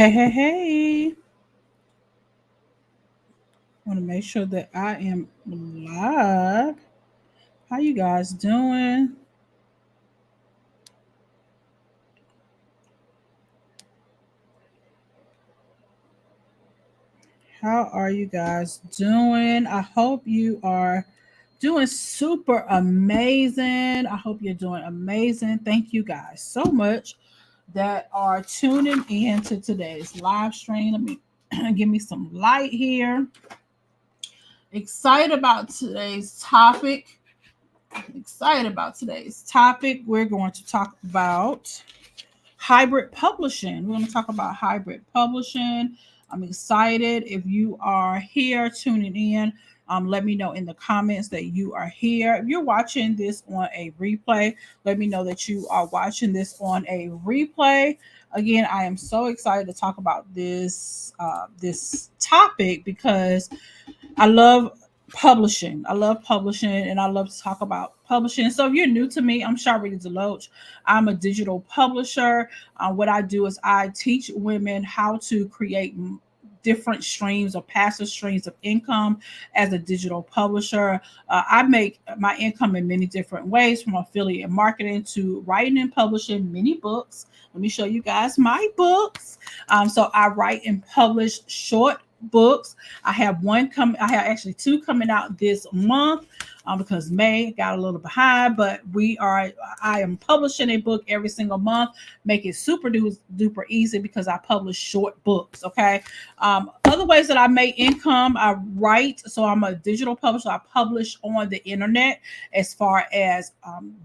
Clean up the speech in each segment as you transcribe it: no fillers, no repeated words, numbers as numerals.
Hey, hey, hey. Want to make sure that I am live. How you guys doing? How are you guys doing? I hope you are doing super amazing. I hope you're doing amazing. Thank you guys so much that are tuning in to today's live stream. Let me give me some light here. Excited about today's topic. Excited about today's topic. We're going to talk about hybrid publishing. We're going to talk about hybrid publishing. I'm excited. If you are here tuning in, let me know in the comments that you are here. If you're watching this on a replay, let me know that you are watching this on a replay. Again, I am so excited to talk about this topic because I love publishing. I love publishing and I love to talk about publishing. So if you're new to me, I'm Sharlrita Deloatch. I'm a digital publisher. What I do is I teach women how to create different streams or passive streams of income as a digital publisher. I make my income in many different ways, from affiliate marketing to writing and publishing many books. Let me show you guys my books. So I write and publish short books. I have one come. I have actually two coming out this month because May got a little behind. But we are. I am publishing a book every single month. Make it super duper easy because I publish short books. Okay. Other ways that I make income, I write. So I'm a digital publisher. I publish on the internet as far as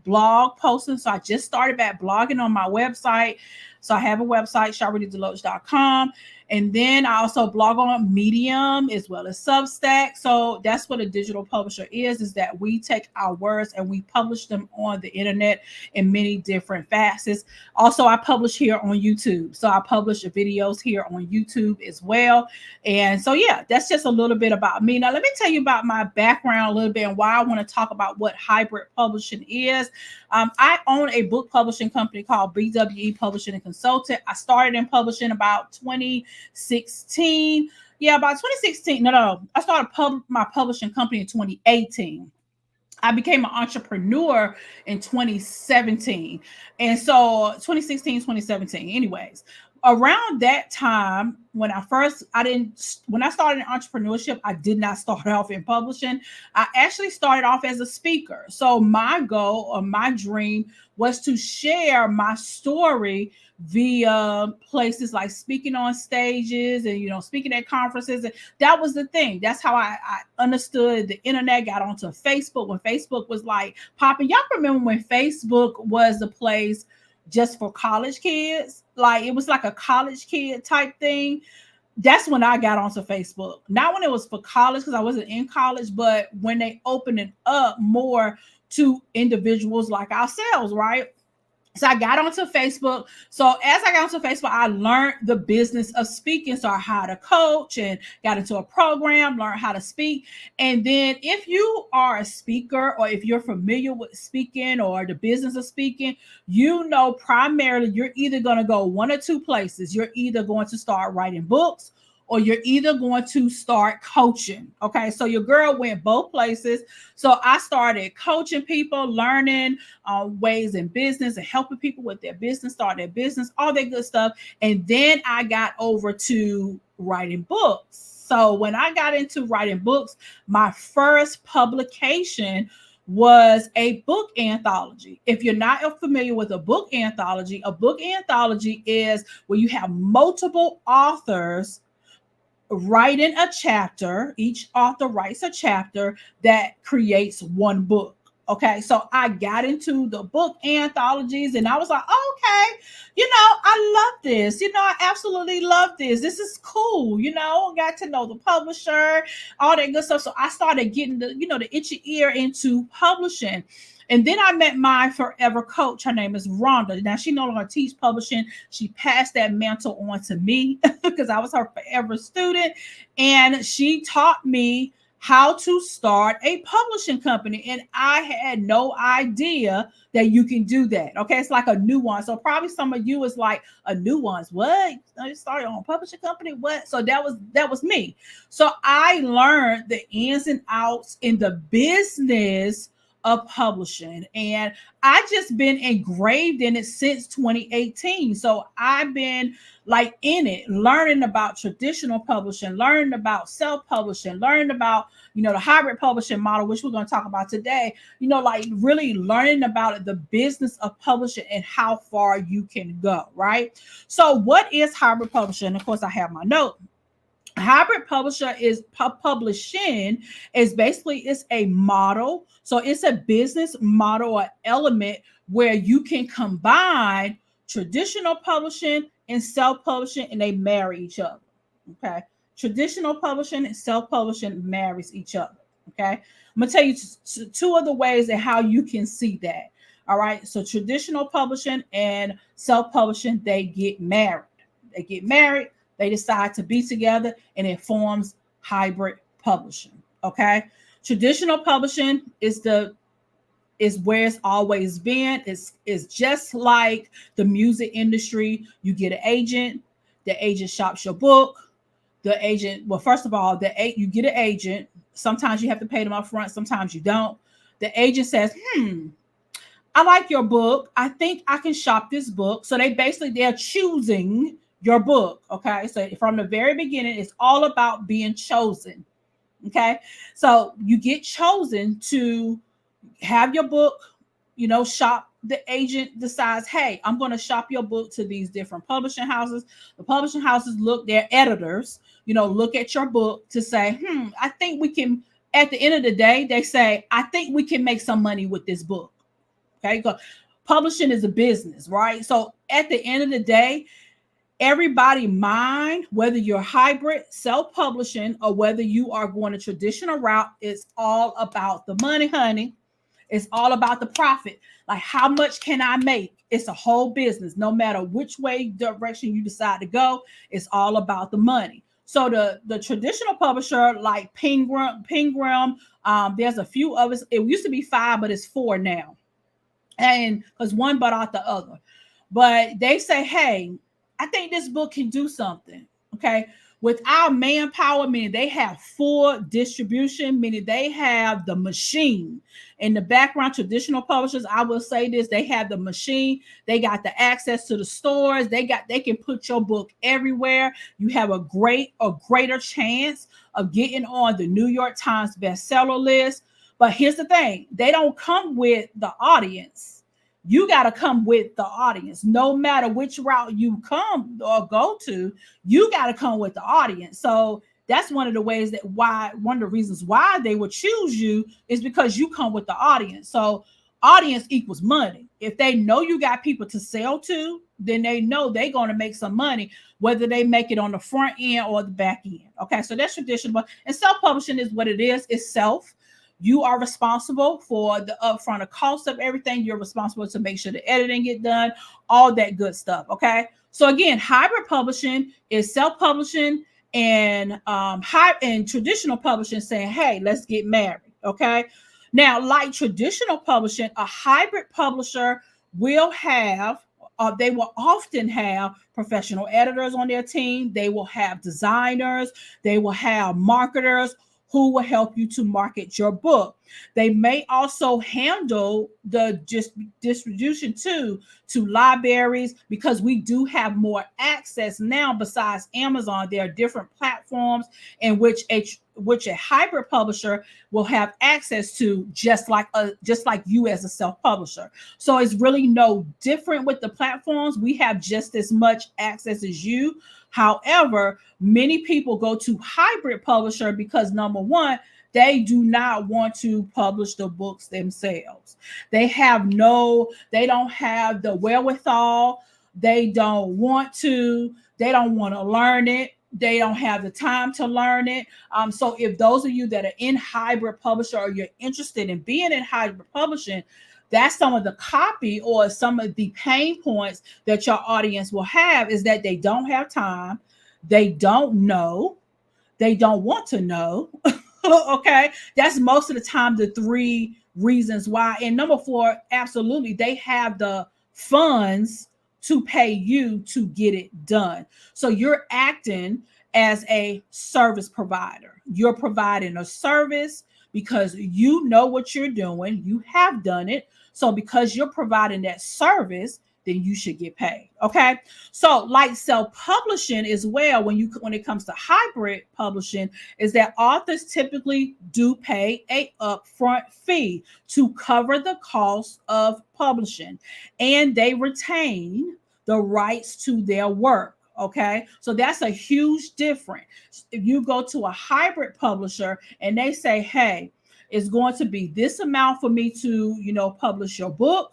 blog posting. So I just started back blogging on my website. So I have a website, sharlritadeloatch.com. And then I also blog on Medium as well as Substack. So that's what a digital publisher is that we take our words and we publish them on the internet in many different facets. Also, I publish here on YouTube. So I publish videos here on YouTube as well. And so, yeah, that's just a little bit about me. Now, let me tell you about my background a little bit and why I want to talk about what hybrid publishing is. I own a book publishing company called BWE Publishing and Consultant. I started in publishing about 2016. Yeah, about 2016. No. I started my publishing company in 2018. I became an entrepreneur in 2017. And so 2016, 2017. Anyways, around that time, when I started in entrepreneurship, I did not start off in publishing. I actually started off as a speaker. So my goal or my dream was to share my story via places like speaking on stages and speaking at conferences. And that was the thing. That's how I understood the internet, got onto Facebook when Facebook was like popping. Y'all remember when Facebook was the place just for college kids? Like it was like a college kid type thing. That's when I got onto Facebook. Not when it was for college because I wasn't in college, but when they opened it up more to individuals like ourselves, right? So I got onto Facebook. So as I got onto Facebook, I learned the business of speaking. So I hired a coach and got into a program, learned how to speak. And then if you are a speaker or if you're familiar with speaking or the business of speaking, primarily you're either going to go one or two places. You're either going to start writing books or you're either going to start coaching. Okay. So your girl went both places. So I started coaching people, learning ways in business and helping people with their business, start their business, all that good stuff. And then I got over to writing books. So when I got into writing books, my first publication was a book anthology. If you're not familiar with a book anthology is where you have multiple authors writing a chapter. Each author writes a chapter that creates one book. Okay, so I got into the book anthologies and I was like, okay, I love this. I absolutely love this. This is cool. Got to know the publisher, all that good stuff. So I started getting the itchy ear into publishing. And then I met my forever coach. Her name is Rhonda. Now, she no longer teaches publishing. She passed that mantle on to me because I was her forever student. And she taught me how to start a publishing company. And I had no idea that you can do that. Okay, it's like a nuance. So probably some of you is like a nuance. What? You started on a publishing company? What? So that was me. So I learned the ins and outs in the business of publishing, and I just been engraved in it since 2018. So I've been like in it, learning about traditional publishing, learning about self-publishing, learning about, the hybrid publishing model, which we're going to talk about today, like really learning about the business of publishing and how far you can go, right? So what is hybrid publishing? Of course, I have my note. Hybrid publishing is basically, it's a model. So it's a business model or element where you can combine traditional publishing and self-publishing, and they marry each other. Okay. Traditional publishing and self-publishing marries each other. Okay. I'm gonna tell you two of the ways and how you can see that. All right. So traditional publishing and self-publishing, they get married. They get married, they decide to be together, and it forms hybrid publishing. Okay. Traditional publishing is where it's always been. It's just like the music industry. You get an agent, the agent shops your book. The agent, well, first of all, you get an agent. Sometimes you have to pay them up front, sometimes you don't. The agent says, I like your book. I think I can shop this book. So they're choosing your book. Okay. So from the very beginning, it's all about being chosen. Okay. So you get chosen to have your book, shop. The agent decides, hey, I'm going to shop your book to these different publishing houses. The publishing houses their editors, look at your book to say, I think we can, at the end of the day, they say, I think we can make some money with this book. Okay. Because publishing is a business, right? So at the end of the day, everybody mind, whether you're hybrid, self-publishing, or whether you are going a traditional route, it's all about the money, honey. It's all about the profit. Like, how much can I make? It's a whole business. No matter which way direction you decide to go, it's all about the money. So the traditional publisher, like Penguin, there's a few of us. It used to be 5, but it's 4 now, and because one bought out the other. But they say, hey, I think this book can do something. Okay. With our manpower, meaning they have full distribution, meaning they have the machine. In the background, traditional publishers, I will say this, they have the machine, they got the access to the stores, they can put your book everywhere. You have a greater chance of getting on the New York Times bestseller list. But here's the thing, they don't come with the audience. You got to come with the audience. No matter which route you come or go to, you got to come with the audience. So that's one of the reasons why they would choose you is because you come with the audience. So audience equals money. If they know you got people to sell to, then they know they're going to make some money, whether they make it on the front end or the back end. Okay, so that's traditional. And self-publishing is what it is. It's self. You are responsible for the upfront cost of everything. You're responsible to make sure the editing get done, all that good stuff. Okay. So again, hybrid publishing is self-publishing, and traditional publishing saying, hey, let's get married. Okay. Now, like traditional publishing, a hybrid publisher will have, they will often have professional editors on their team. They will have designers. They will have marketers who will help you to market your book. They may also handle the distribution to libraries, because we do have more access now. Besides Amazon, there are different platforms in which a hybrid publisher will have access to, just like you as a self-publisher. So it's really no different with the platforms. We have just as much access as you. However, many people go to hybrid publisher because, number one, they do not want to publish the books themselves. They don't have the wherewithal. They don't want to learn it. They don't have the time to learn it. So if those of you that are in hybrid publisher, or you're interested in being in hybrid publishing, that's some of the copy or some of the pain points that your audience will have, is that they don't have time. They don't know. They don't want to know. Okay, that's most of the time the three reasons why. And number four, absolutely, they have the funds to pay you to get it done. So you're acting as a service provider. You're providing a service because you know what you're doing, you have done it. So because you're providing that service, then you should get paid. Okay. So like self-publishing as well, when it comes to hybrid publishing, is that authors typically do pay a upfront fee to cover the cost of publishing, and they retain the rights to their work. Okay, so that's a huge difference. If you go to a hybrid publisher and they say, hey, it's going to be this amount for me to, publish your book.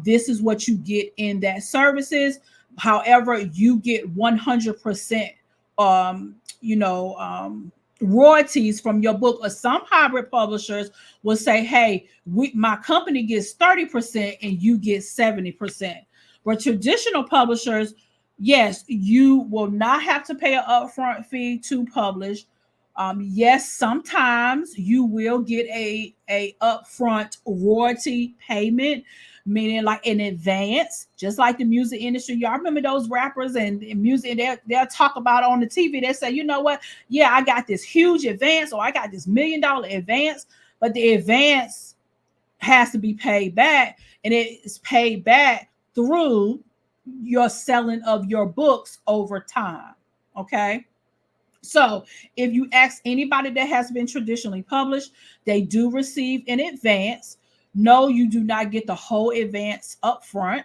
This is what you get in that services. However, you get 100% royalties from your book. Or some hybrid publishers will say, hey, my company gets 30% and you get 70%. But traditional publishers, yes, you will not have to pay an upfront fee to publish. Yes, sometimes you will get a upfront royalty payment, meaning like in advance, just like the music industry. Y'all remember those rappers and music, and they'll talk about on the TV. They say, you know what? Yeah, I got this huge advance, or I got this $1 million advance, but the advance has to be paid back, and it is paid back through your selling of your books over time. Okay. So if you ask anybody that has been traditionally published, they do receive in advance. No, you do not get the whole advance up front.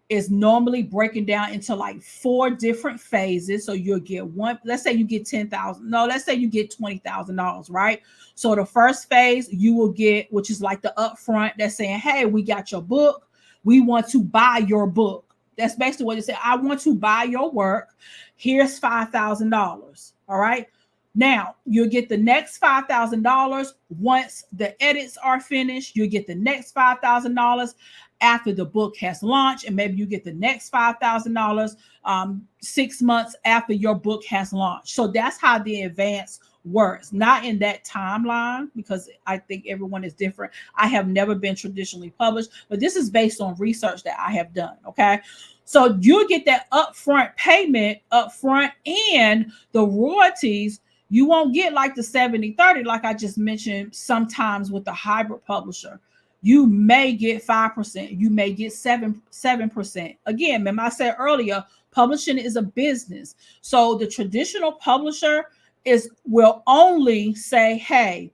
It's normally breaking down into like 4 different phases. So you'll get one, let's say you get 10,000. No, let's say you get $20,000, right? So the first phase you will get, which is like the upfront, that's saying, hey, we got your book. We want to buy your book. That's basically what it said. I want to buy your work. Here's $5,000. All right. Now you'll get the next $5,000 once the edits are finished. You'll get the next $5,000 after the book has launched, and maybe you get the next $5,000 6 months after your book has launched. So that's how the advance works, not in that timeline, because I think everyone is different. I have never been traditionally published, but this is based on research that I have done. Okay. So you'll get that upfront payment upfront, and the royalties, you won't get like the 70-30, like I just mentioned. Sometimes with the hybrid publisher, you may get 5%, you may get 7%. Again, remember I said earlier, publishing is a business. So the traditional publisher will only say, hey,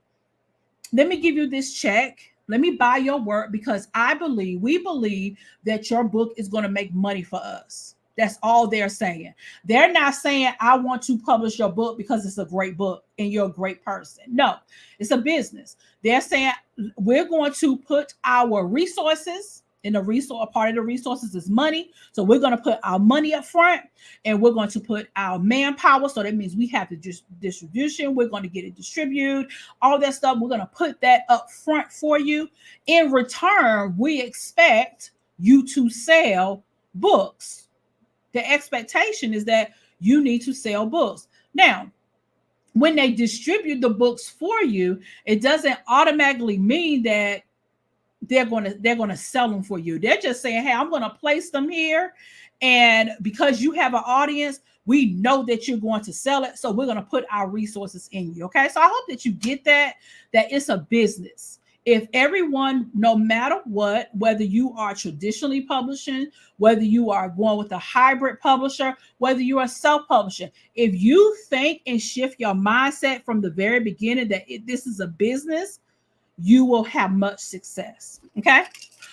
let me give you this check. Let me buy your work because we believe that your book is going to make money for us. That's all they're saying. They're not saying, I want to publish your book because it's a great book and you're a great person. No, it's a business. They're saying, we're going to put our resources, and a part of the resources is money. So we're going to put our money up front, and we're going to put our manpower. So that means we have the distribution. We're going to get it distributed, all that stuff. We're going to put that up front for you. In return, we expect you to sell books. The expectation is that you need to sell books. Now, when they distribute the books for you, it doesn't automatically mean that they're going to sell them for you. They're just saying, hey, I'm going to place them here, and because you have an audience, we know that you're going to sell it, so we're going to put our resources in you. Okay, so I hope that you get that it's a business. If everyone, no matter what, whether you are traditionally publishing, whether you are going with a hybrid publisher, whether you are self-publishing, if you think and shift your mindset from the very beginning that this is a business, you will have much success. Okay.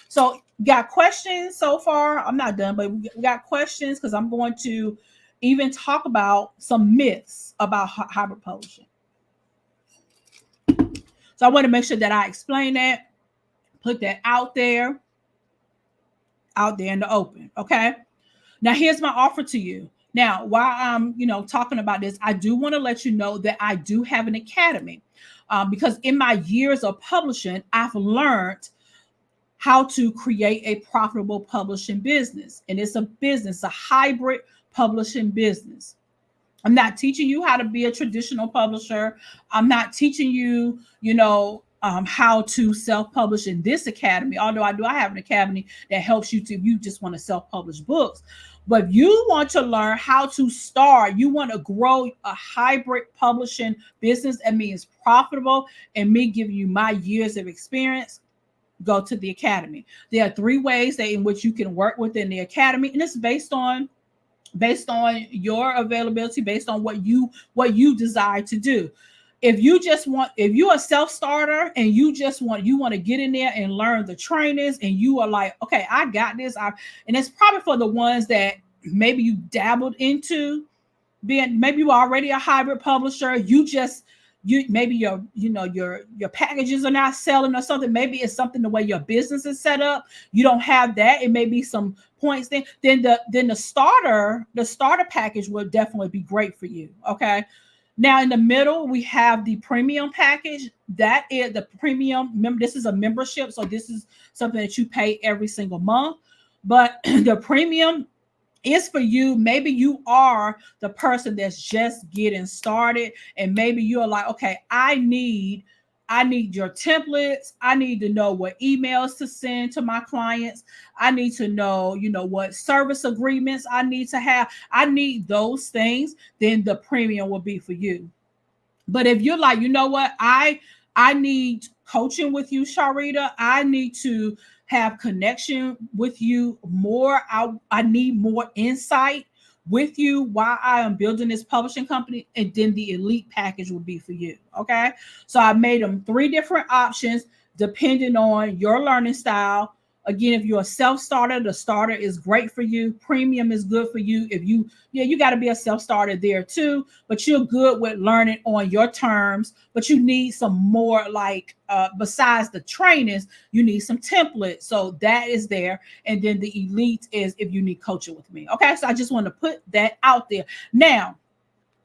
So got questions so far? I'm not done, but we got questions because I'm going to even talk about some myths about hybrid publishing. So I want to make sure that I explain that, put that out there in the open. Okay. Now here's my offer to you. Now, while I'm, talking about this, I do want to let you know that I do have an academy. Because in my years of publishing, I've learned how to create a profitable publishing business. And it's a business, a hybrid publishing business. I'm not teaching you how to be a traditional publisher. I'm not teaching you, how to self-publish in this academy. Although I have an academy that helps you to, if you just want to self-publish books. But if you want to learn how to start, you want to grow a hybrid publishing business that means profitable, and me giving you my years of experience, go to the academy. There are 3 ways that in which you can work within the academy, and it's based on your availability, based on what you desire to do. If you're a self-starter and you want to get in there and learn the trainings, and you are like, okay, I got this. And it's probably for the ones that maybe you dabbled into being, maybe you're already a hybrid publisher. You maybe your packages are not selling or something. Maybe it's something the way your business is set up. You don't have that. It may be some points. Then the starter package will definitely be great for you. Okay. Now in the middle, we have the premium package. That is the premium. Remember, this is a membership, so this is something that you pay every single month. But the premium is for you. Maybe you are the person that's just getting started, and maybe you're like, okay, I need your templates. I need to know what emails to send to my clients. I need to know, what service agreements I need to have. I need those things. Then the premium will be for you. But if you're like, you know what, I need coaching with you, Sharlrita. I need to have connection with you more. I need more insight with you while I am building this publishing company. And then the elite package will be for you. Okay. So I made them 3 different options depending on your learning style. Again, if you're a self-starter, the starter is great for you. Premium is good for you. If you got to be a self-starter there too, but you're good with learning on your terms. But you need some more, like besides the trainings, you need some templates. So that is there. And then the elite is if you need coaching with me. Okay, so I just want to put that out there. Now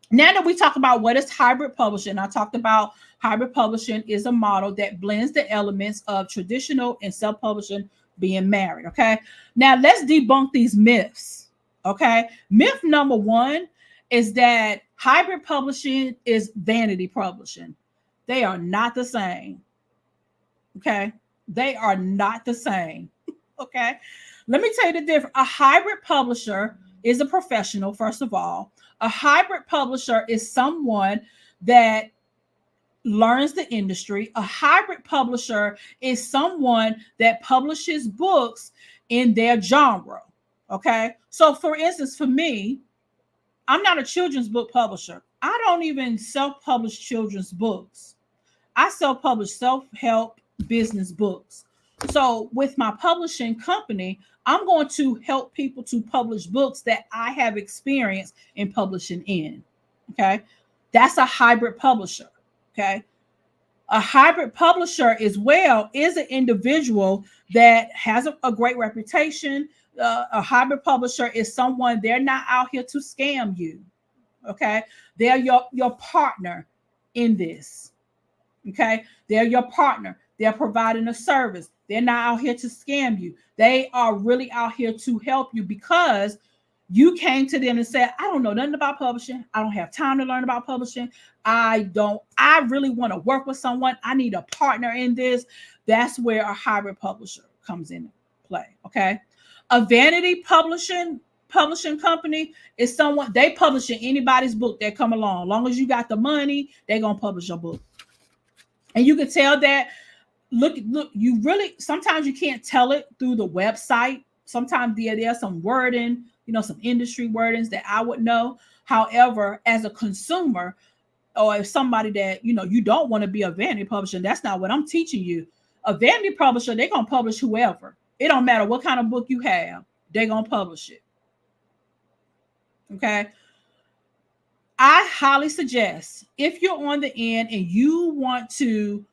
that we talk about what is hybrid publishing, I talked about hybrid publishing is a model that blends the elements of traditional and self-publishing being married. Okay. Now let's debunk these myths. Okay. Myth number 1 is that hybrid publishing is vanity publishing. They are not the same. Okay. They are not the same. Okay. Let me tell you the difference. A hybrid publisher is a professional, first of all. A hybrid publisher is someone that learns the industry. A hybrid publisher is someone that publishes books in their genre. Okay. So for instance, for me, I'm not a children's book publisher. I don't even self-publish children's books. I self-publish self-help business books. So with my publishing company, I'm going to help people to publish books that I have experience in publishing in. Okay. That's a hybrid publisher. Okay. A hybrid publisher as well is an individual that has a great reputation. A hybrid publisher is someone, they're not out here to scam you. Okay. They're your partner in this. Okay. They're your partner. They're providing a service. They're not out here to scam you. They are really out here to help you because you came to them and said, I don't know nothing about publishing. I don't have time to learn about publishing. I really want to work with someone. I need a partner in this. That's where a hybrid publisher comes into play. Okay. A vanity publishing company is someone, they publish in anybody's book that come along. As long as you got the money, they're going to publish your book. And you can tell that, look, you really, sometimes you can't tell it through the website. Sometimes there's some wording, some industry wordings that I would know. However, as a consumer, or if somebody that, you don't want to be a vanity publisher, that's not what I'm teaching you. A vanity publisher, they're going to publish whoever. It don't matter what kind of book you have. They're going to publish it. Okay. I highly suggest if you're on the end and you want to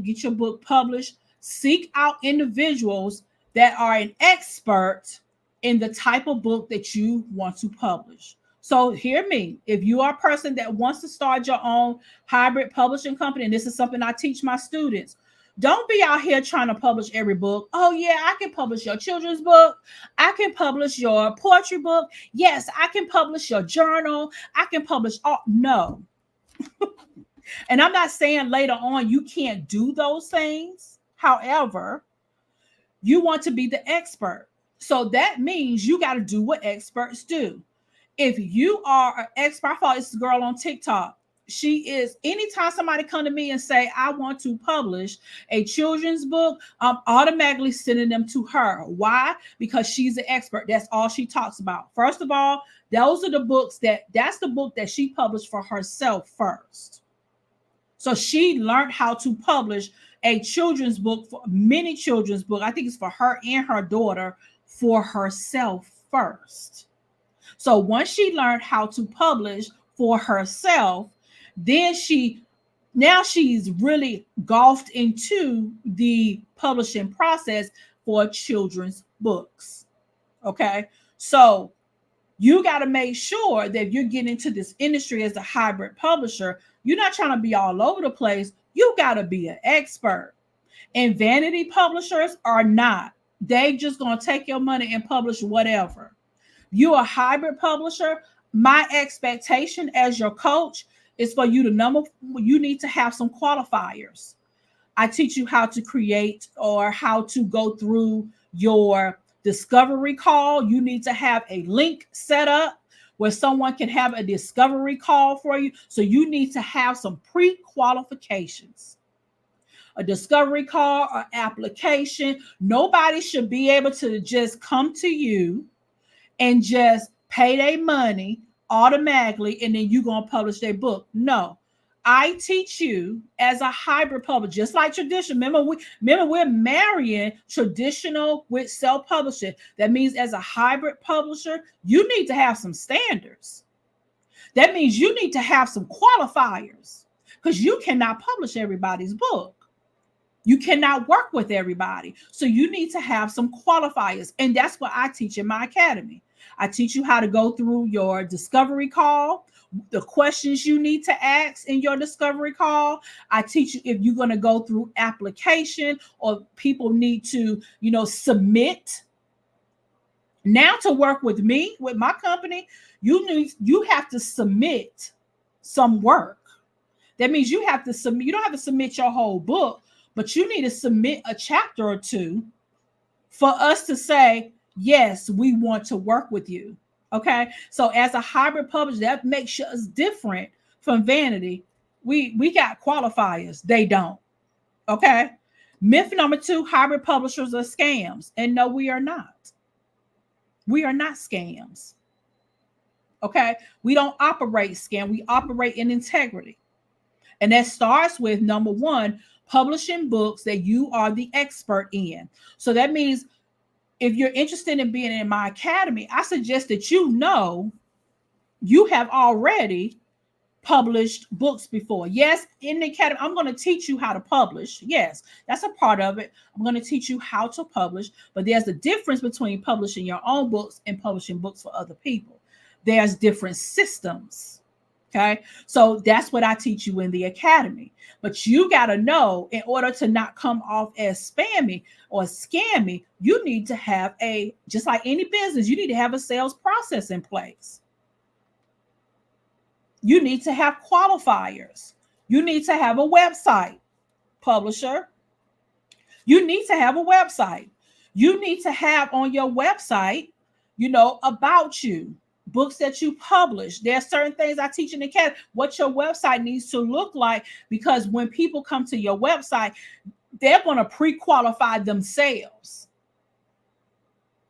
get your book published, seek out individuals that are an expert in the type of book that you want to publish. So hear me. If you are a person that wants to start your own hybrid publishing company, and this is something I teach my students, Don't be out here trying to publish every book. Oh, yeah, I can publish your children's book. I can publish your poetry book. Yes, I can publish your journal. I can publish all. No. And I'm not saying later on you can't do those things. However, you want to be the expert. So that means you got to do what experts do. If you are an expert, I follow this girl on TikTok. She is, anytime somebody come to me and say, I want to publish a children's book, I'm automatically sending them to her. Why? Because she's an expert. That's all she talks about. First of all, those are the books that's the book that she published for herself first. So she learned how to publish a children's book, for many children's book. I think it's for her and her daughter, for herself first. So once she learned how to publish for herself, then she's really golfed into the publishing process for children's books. Okay. So you got to make sure that you're getting into this industry as a hybrid publisher. You're not trying to be all over the place. You got to be an expert. And vanity publishers are not. They just going to take your money and publish whatever. You're a hybrid publisher. My expectation as your coach is for you to you need to have some qualifiers. I teach you how to create or how to go through your discovery call. You need to have a link set up where someone can have a discovery call for you. So you need to have some pre-qualifications. A discovery call or application. Nobody should be able to just come to you and just pay their money automatically and then you're going to publish their book. No. I teach you as a hybrid publisher, just like tradition. Remember, we're marrying traditional with self-publishing. That means as a hybrid publisher, you need to have some standards. That means you need to have some qualifiers because you cannot publish everybody's book. You cannot work with everybody. So you need to have some qualifiers. And that's what I teach in my academy. I teach you how to go through your discovery call, the questions you need to ask in your discovery call. I teach you if you're going to go through application or people need to, submit. Now to work with me, with my company, you have to submit some work. That means you have to submit. You don't have to submit your whole book, but you need to submit a chapter or two for us to say, yes, we want to work with you. Okay. So as a hybrid publisher, that makes us different from vanity. We got qualifiers. They don't. Okay. Myth number 2, hybrid publishers are scams. And no, we are not. We are not scams. Okay. We don't operate scam. We operate in integrity. And that starts with number 1, publishing books that you are the expert in. So that means if you're interested in being in my academy, I suggest that you have already published books before. Yes, in the academy, I'm going to teach you how to publish. Yes, that's a part of it. I'm going to teach you how to publish, but there's a difference between publishing your own books and publishing books for other people. There's different systems. Okay, so that's what I teach you in the academy. But you got to know, in order to not come off as spammy or scammy, you need to have just like any business, you need to have a sales process in place. You need to have qualifiers. You need to have a website, publisher. You need to have a website. You need to have on your website, about you. Books that you publish. There are certain things I teach in the academy, what your website needs to look like, because when people come to your website, they're going to pre-qualify themselves.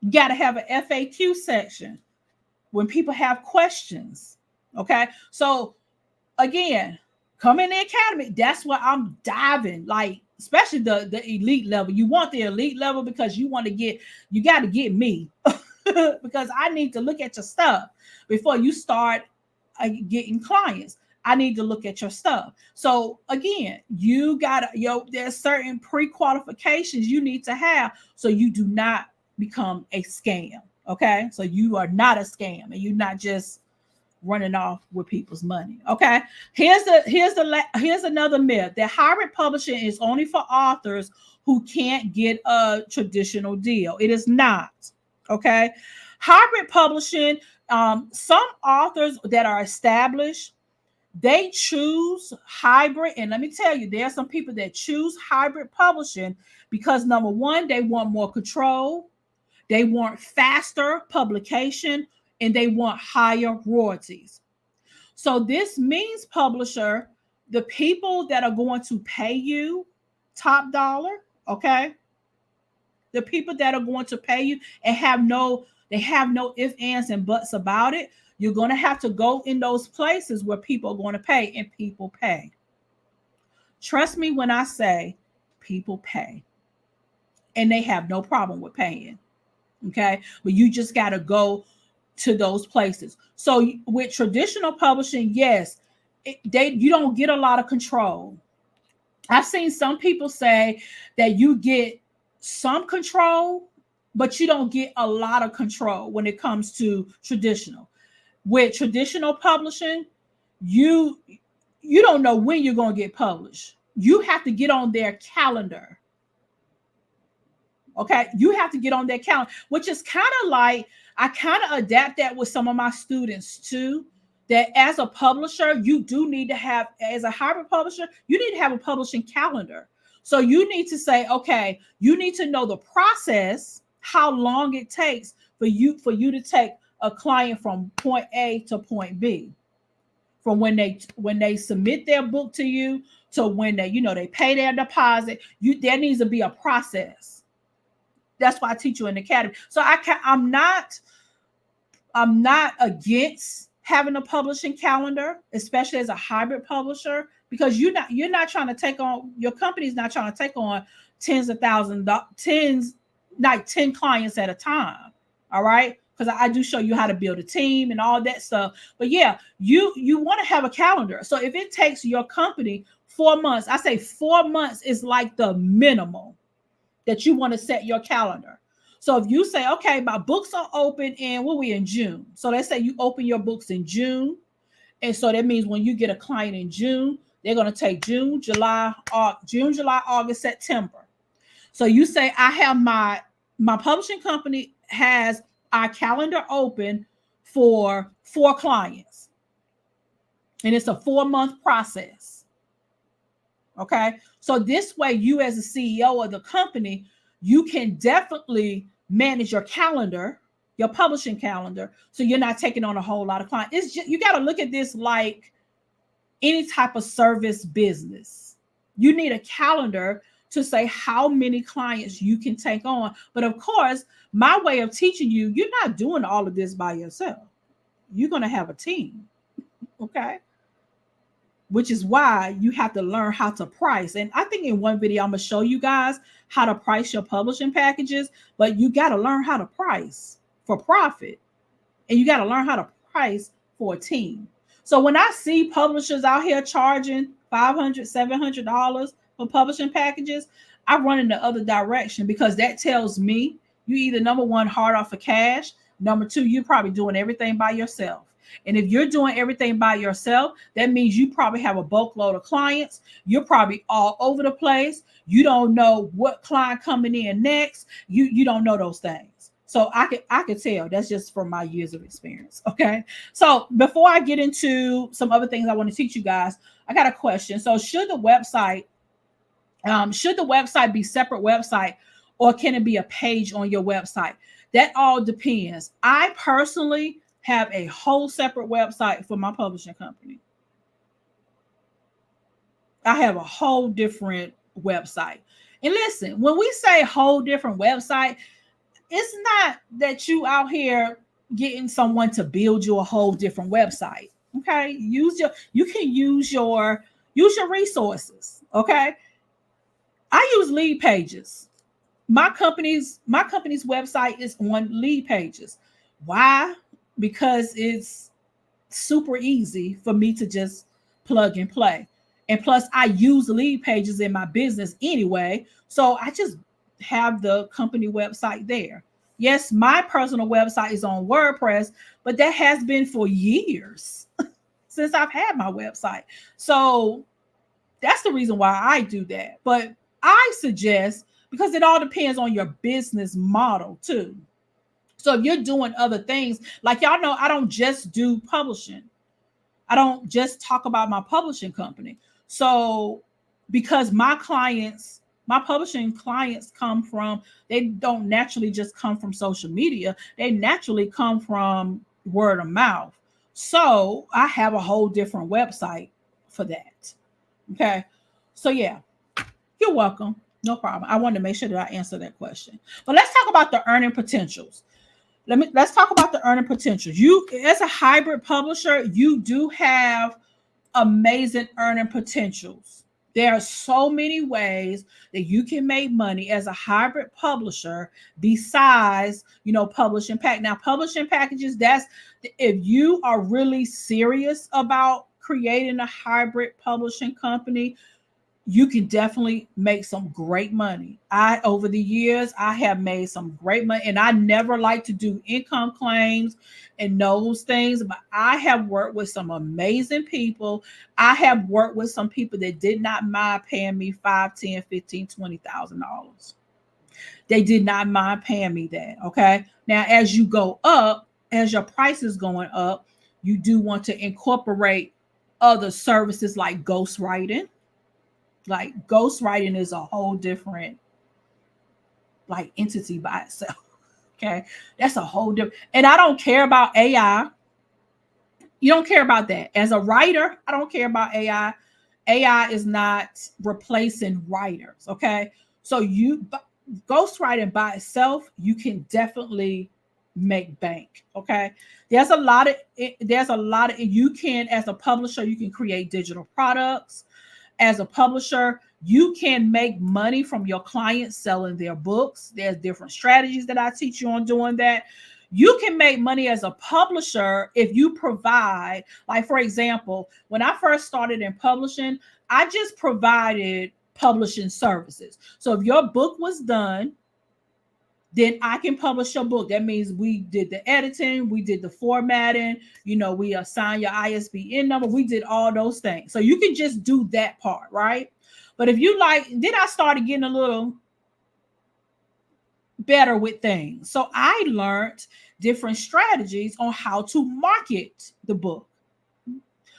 You got to have an FAQ section when people have questions. Okay. So again, come in the academy. That's where I'm diving, like, especially the elite level. You want the elite level because you got to get me. Because I need to look at your stuff before you start getting clients. I need to look at your stuff. So again, there's certain pre-qualifications you need to have so you do not become a scam. Okay. So you are not a scam and you're not just running off with people's money. Okay, here's another myth that hybrid publishing is only for authors who can't get a traditional deal. It is not. Okay, hybrid publishing. Some authors that are established, they choose hybrid, and let me tell you, there are some people that choose hybrid publishing because number one, they want more control, they want faster publication, and they want higher royalties. So this means, publisher, the people that are going to pay you top dollar, okay, the people that are going to pay you and they have no ifs, ands, and buts about it. You're going to have to go in those places where people are going to pay, and people pay. Trust me when I say people pay, and they have no problem with paying. Okay, but you just got to go to those places. So with traditional publishing, yes, you don't get a lot of control. I've seen some people say that you get some control, but you don't get a lot of control when it comes to traditional. With traditional publishing, you don't know when you're going to get published. You have to get on their calendar. Okay, you have to get on their calendar, which is kind of like, I kind of adapt that with some of my students too, that as a publisher, you do need to have, as a hybrid publisher, you need to have a publishing calendar. So you need to say, okay, you need to know the process, how long it takes for you to take a client from point A to point B, from when they submit their book to you to when they pay their deposit. There needs to be a process. That's why I teach you in the academy. So I'm not against having a publishing calendar, especially as a hybrid publisher, because you're not trying to take on, your company's not trying to take on tens of thousands, like 10 clients at a time. All right. Because I do show you how to build a team and all that stuff. But yeah, you want to have a calendar. So if it takes your company 4 months, I say 4 months is like the minimum that you want to set your calendar. So if you say, okay, my books are open in June. So let's say you open your books in June. And so that means when you get a client in June, they're going to take June, July, August, September. So you say, I have my publishing company has our calendar open for 4 clients. And it's a 4-month process. Okay. So this way, you as a CEO of the company, you can definitely manage your calendar, your publishing calendar, so you're not taking on a whole lot of clients. It's just, you got to look at this like any type of service business. You need a calendar to say how many clients you can take on. But of course, my way of teaching you, you're not doing all of this by yourself. You're going to have a team. Okay. Which is why you have to learn how to price. And I think in one video, I'm going to show you guys how to price your publishing packages, but you got to learn how to price for profit. And you got to learn how to price for a team. So when I see publishers out here charging $500, $700 for publishing packages, I run in the other direction, because that tells me you either, number one, hard off of cash. Number two, you're probably doing everything by yourself. And if you're doing everything by yourself, that means you probably have a bulk load of clients. You're probably all over the place. You don't know what client coming in next. You don't know those things. So I could tell. That's just from my years of experience. Okay. So before I get into some other things I want to teach you guys, I got a question. So should the website be separate website, or can it be a page on your website? That all depends. I personally have a whole separate website for my publishing company. I have a whole different website. And listen, when we say whole different website, it's not that you out here getting someone to build you a whole different website. Okay. You can use your resources. Okay. I use lead pages. My company's website is on lead pages. Why? Because it's super easy for me to just plug and play. And plus, I use lead pages in my business anyway. So I just have the company website there. Yes, my personal website is on WordPress, but that has been for years since I've had my website. So that's the reason why I do that. But I suggest, because it all depends on your business model too. So if you're doing other things, like y'all know, I don't just do publishing. I don't just talk about my publishing company. So because my publishing clients they don't naturally just come from social media. They naturally come from word of mouth. So I have a whole different website for that. Okay. So yeah, you're welcome. No problem. I wanted to make sure that I answer that question. But let's talk about the earning potentials. Let's talk about the earning potentials. You, as a hybrid publisher, you do have amazing earning potentials. There are so many ways that you can make money as a hybrid publisher besides, publishing pack. Now, publishing packages, that's if you are really serious about creating a hybrid publishing company, you can definitely make some great money. Over the years, I have made some great money, and I never like to do income claims and those things, but I have worked with some amazing people. I have worked with some people that did not mind paying me 5, 10, 15, $20,000. They did not mind paying me that. Okay. Now, as you go up, as your price is going up, you do want to incorporate other services like ghostwriting. Like ghostwriting is a whole different like entity by itself. Okay. That's a whole different, and I don't care about AI. You don't care about that. As a writer, I don't care about AI. AI is not replacing writers. Okay. So ghostwriting by itself, you can definitely make bank. Okay. There's a lot of you can, as a publisher, you can create digital products. As a publisher, you can make money from your clients selling their books. There's different strategies that I teach you on doing that. You can make money as a publisher if you provide, like, for example, when I first started in publishing, I just provided publishing services. So if your book was done, then I can publish your book. That means we did the editing, we did the formatting, we assign your ISBN number, we did all those things. So you can just do that part, right? But if you like, then I started getting a little better with things. So I learned different strategies on how to market the book.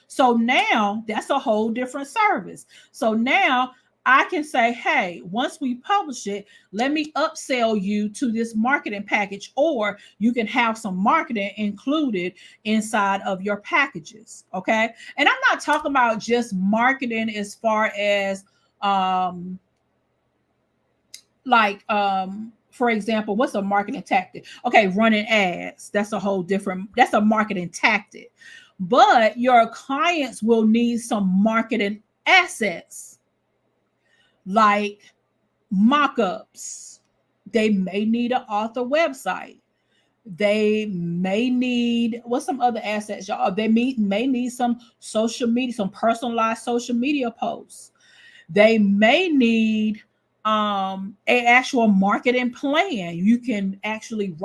So now that's a whole different service. So now I can say, hey, once we publish it, let me upsell you to this marketing package, or you can have some marketing included inside of your packages. Okay. And I'm not talking about just marketing as far as, for example, what's a marketing tactic? Okay, running ads. That's a marketing tactic. But your clients will need some marketing assets like mock-ups. They may need an author website. They may need, what's some other assets, y'all? They may need some social media, some personalized social media posts. They may need a actual marketing plan. You can actually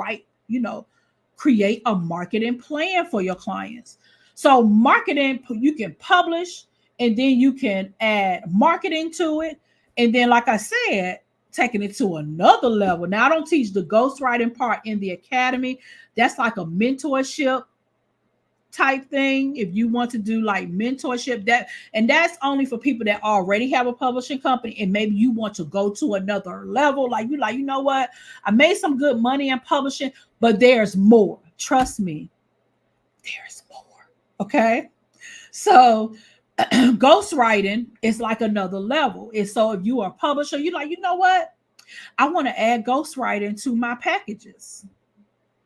create a marketing plan for your clients. So marketing, you can publish, and then you can add marketing to it. And then, like I said, taking it to another level. Now, I don't teach the ghostwriting part in the academy. That's like a mentorship type thing. If you want to do like mentorship, that's only for people that already have a publishing company, and maybe you want to go to another level. Like, you know what, I made some good money in publishing, but there's more. Trust me, there's more. Okay. So ghostwriting is like another level. And so if you are a publisher, you're like, you know what, I want to add ghostwriting to my packages,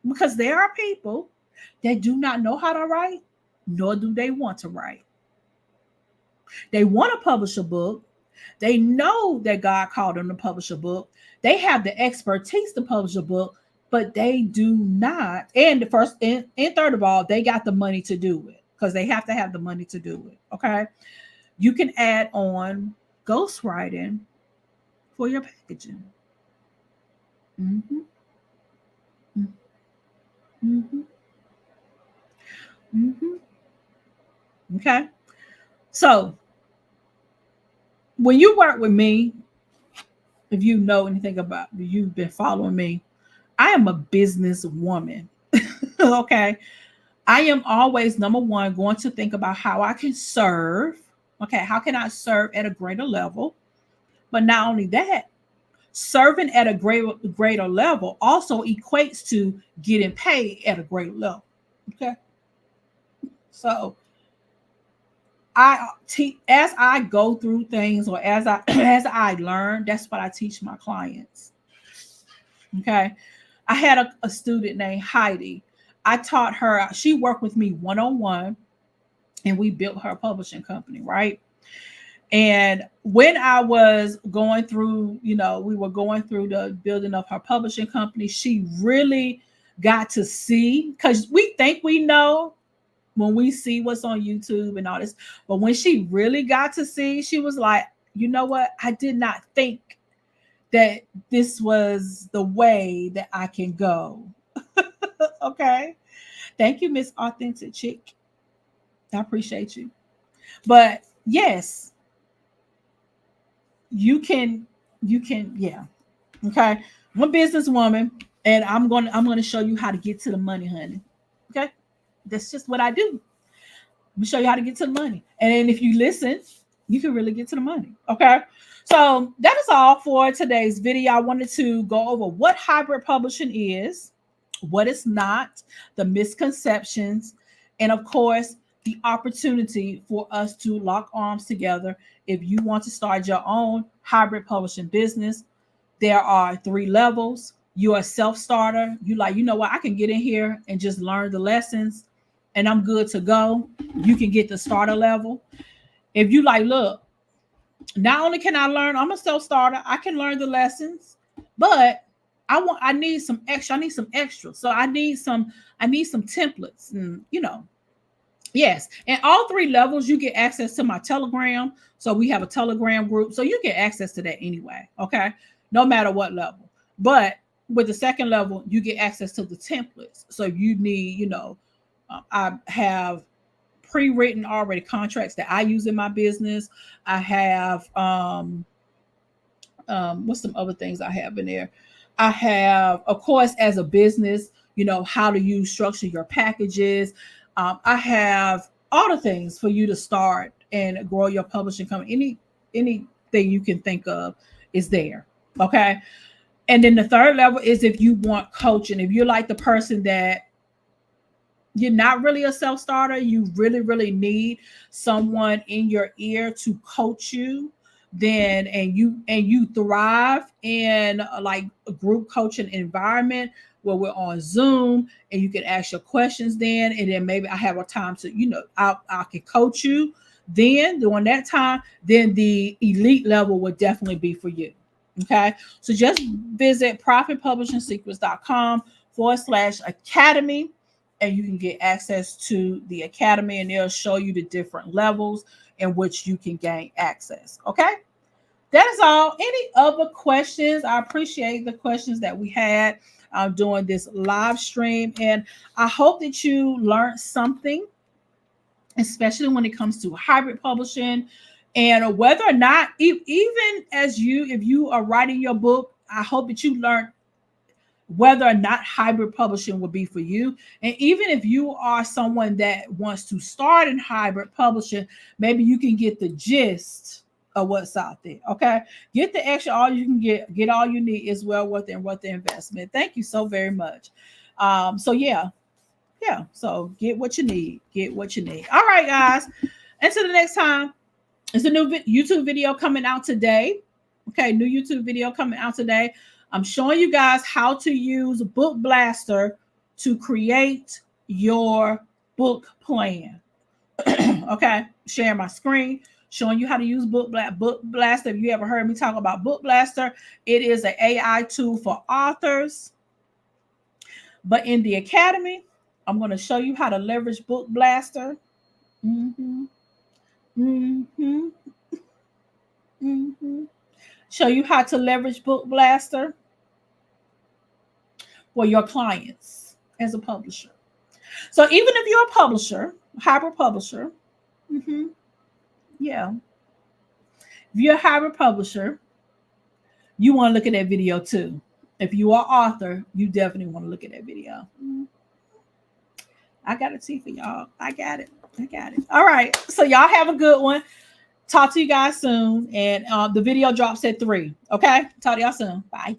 because there are people that do not know how to write, nor do they want to write. They want to publish a book. They know that God called them to publish a book. They have the expertise to publish a book, but they do not. And the first and third of all, they got the money to do it, because they have to have the money to do it. Okay. You can add on ghostwriting for your packaging. Mm-hmm. Mm-hmm. Mm-hmm. Okay. So when you work with me, if you know anything about me, you've been following me, I am a business woman. Okay. I am always number one going to think about how I can serve. Okay. How can I serve at a greater level? But not only that, serving at a greater level also equates to getting paid at a greater level. Okay. So as I go through things or as I as I learn, that's what I teach my clients. Okay. I had a student named Heidi. I taught her, she worked with me one on one, and we built her publishing company, right? And when I was going through, we were going through the building of her publishing company, she really got to see, because we think we know when we see what's on YouTube and all this. But when she really got to see, she was like, you know what? I did not think that this was the way that I can go. Okay. Thank you, Miss Authentic Chick. I appreciate you. But yes, yeah. Okay. I'm a businesswoman, and I'm gonna show you how to get to the money, honey. Okay. That's just what I do. Let me show you how to get to the money. And then if you listen, you can really get to the money. Okay. So that is all for today's video. I wanted to go over what hybrid publishing is, what it's not, the misconceptions, and of course, the opportunity for us to lock arms together if you want to start your own hybrid publishing business. There are 3 levels. You're a self-starter. You like, you know what, I can get in here and just learn the lessons and I'm good to go. You can get the starter level. If you like, look, not only can I learn, I'm a self-starter, I can learn the lessons, but I need some extra. I need some extra. So I need some templates and yes. And all 3 levels, you get access to my Telegram. So we have a Telegram group. So you get access to that anyway. Okay. No matter what level. But with the second level, you get access to the templates. So you need, I have pre-written already contracts that I use in my business. I have what's some other things I have in there? I have, of course, as a business, how do you structure your packages? I have all the things for you to start and grow your publishing company. Anything you can think of is there. Okay. And then the third level is if you want coaching, if you're like the person that you're not really a self-starter, you really, really need someone in your ear to coach you, then and you thrive in like a group coaching environment where we're on Zoom and you can ask your questions then, and then maybe I have a time to, I can coach you then during that time, then the elite level would definitely be for you. Okay. So just visit profitpublishingsecrets.com/academy, and you can get access to the academy, and they'll show you the different levels in which you can gain access. Okay. That is all. Any other questions? I appreciate the questions that we had during this live stream. And I hope that you learned something, especially when it comes to hybrid publishing, and whether or not, even if you are writing your book, I hope that you learn whether or not hybrid publishing will be for you. And even if you are someone that wants to start in hybrid publishing, maybe you can get the gist of what's out there. Okay. Get the extra, all you can get all you need is well worth the investment. Thank you so very much. So yeah. Yeah. So get what you need. Get what you need. All right, guys. Until the next time, it's a new YouTube video coming out today. Okay, new YouTube video coming out today. I'm showing you guys how to use Book Blaster to create your book plan. Okay, sharing my screen, showing you how to use Book Blaster. If you ever heard me talk about Book Blaster, it is an AI tool for authors. But in the academy, I'm going to show you how to leverage Book Blaster. Mm-hmm. Mm-hmm. Mm-hmm. Show you how to leverage Book Blaster for your clients. as a publisher. So even if you're a publisher, hybrid publisher, mm-hmm, yeah, if you're a hybrid publisher, you want to look at that video too. If you are author, you definitely want to look at that video. I got a tea for y'all. I got it. All right. So y'all have a good one. Talk to you guys soon. And the video drops at 3. Okay. Talk to y'all soon. Bye.